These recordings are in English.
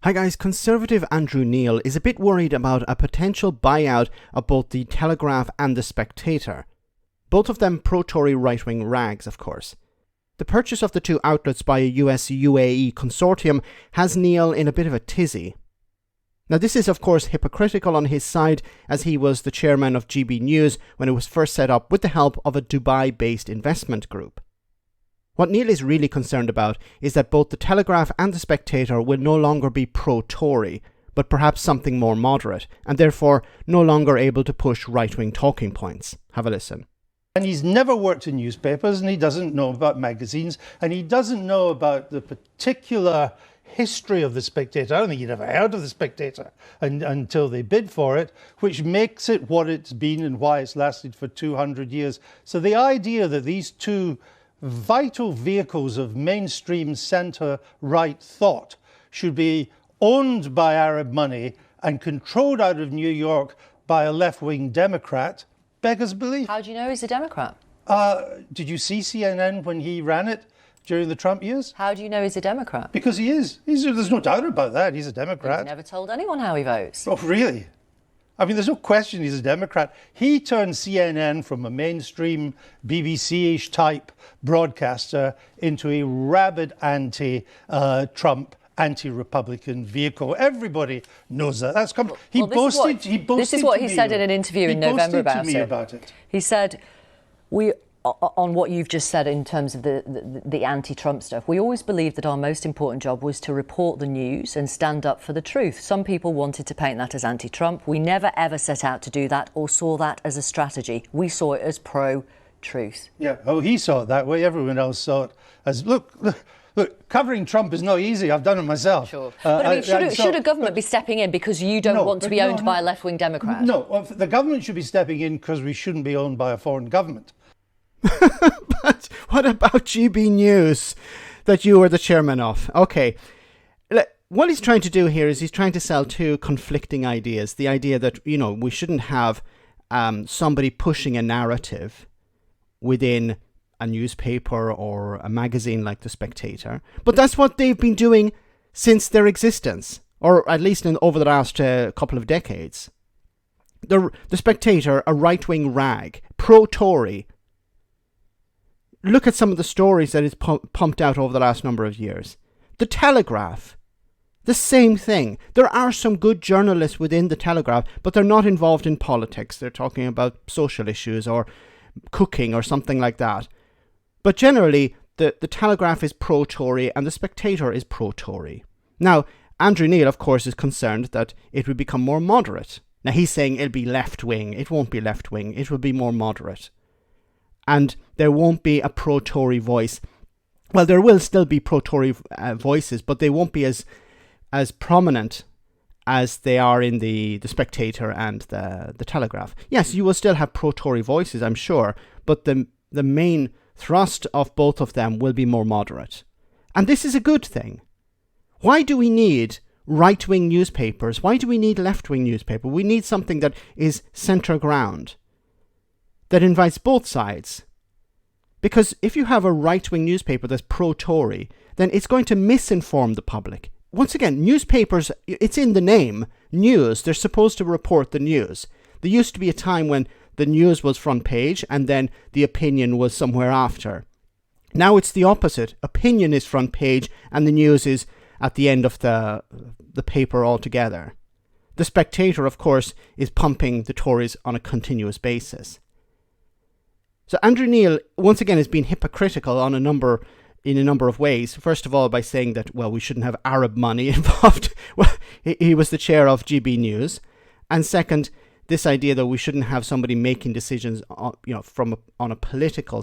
Hi guys, Conservative Andrew Neill is a bit worried about a potential buyout of both the Telegraph and the Spectator. Both of them pro-Tory right-wing rags, of course. The purchase of the two outlets by a US-UAE consortium has Neill in a bit of a tizzy. Now this is of course hypocritical on his side, as he was the chairman of GB News when it was first set up with the help of a Dubai-based investment group. What Neill is really concerned about is that both the Telegraph and the Spectator will no longer be pro-Tory, but perhaps something more moderate, and therefore no longer able to push right-wing talking points. Have a listen. And he's never worked in newspapers, and he doesn't know about magazines, and he doesn't know about the particular history of the Spectator. I don't think he'd ever heard of the Spectator until they bid for it, which makes it what it's been and why it's lasted for 200 years. So the idea that these two vital vehicles of mainstream centre-right thought should be owned by Arab money and controlled out of New York by a left-wing Democrat beggars belief. How do you know he's a Democrat? Did you see CNN when he ran it during the Trump years? How do you know he's a Democrat? Because he is. There's no doubt about that. He's a Democrat. He's never told anyone how he votes. Oh, really? I mean, there's no question he's a Democrat. He turned CNN from a mainstream BBC-ish type broadcaster into a rabid anti-Trump, anti-Republican vehicle. Everybody knows that. That's he boasted. This is what he said in an interview in November about it. He said, on what you've just said in terms of the anti-Trump stuff, we always believed that our most important job was to report the news and stand up for the truth. Some people wanted to paint that as anti-Trump. We never ever set out to do that or saw that as a strategy. We saw it as pro-truth. Yeah, he saw it that way. Everyone else saw it as, look, covering Trump is not easy. I've done it myself. Sure. But I mean, should a government be stepping in because you don't want to be owned by a left-wing Democrat? No, the government should be stepping in because we shouldn't be owned by a foreign government. But what about GB News that you were the chairman of? Okay, what he's trying to do here is he's trying to sell two conflicting ideas. The idea that, we shouldn't have somebody pushing a narrative within a newspaper or a magazine like The Spectator. But that's what they've been doing since their existence, or at least over the last couple of decades. The Spectator, a right-wing rag, pro-Tory. Look at some of the stories that it's pumped out over the last number of years. The Telegraph, the same thing. There are some good journalists within the Telegraph, but they're not involved in politics. They're talking about social issues or cooking or something like that. But generally, the Telegraph is pro-Tory and the Spectator is pro-Tory. Now, Andrew Neill, of course, is concerned that it would become more moderate. Now, he's saying it'll be left-wing. It won't be left-wing. It will be more moderate. And there won't be a pro-Tory voice. Well, there will still be pro-Tory voices, but they won't be as prominent as they are in the Spectator and the Telegraph. Yes, you will still have pro-Tory voices, I'm sure, but the main thrust of both of them will be more moderate. And this is a good thing. Why do we need right-wing newspapers? Why do we need left-wing newspapers? We need something that is centre ground, that invites both sides. Because if you have a right-wing newspaper that's pro-Tory, then it's going to misinform the public. Once again, newspapers, it's in the name, news. They're supposed to report the news. There used to be a time when the news was front page and then the opinion was somewhere after. Now it's the opposite. Opinion is front page and the news is at the end of the paper altogether. The Spectator, of course, is pumping the Tories on a continuous basis. So Andrew Neill, once again, has been hypocritical in a number of ways. First of all, by saying that, we shouldn't have Arab money involved. Well, he was the chair of GB News. And second, this idea that we shouldn't have somebody making decisions, in a political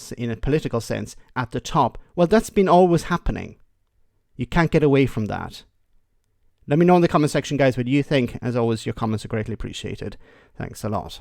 sense at the top. Well, that's been always happening. You can't get away from that. Let me know in the comment section, guys, what you think. As always, your comments are greatly appreciated. Thanks a lot.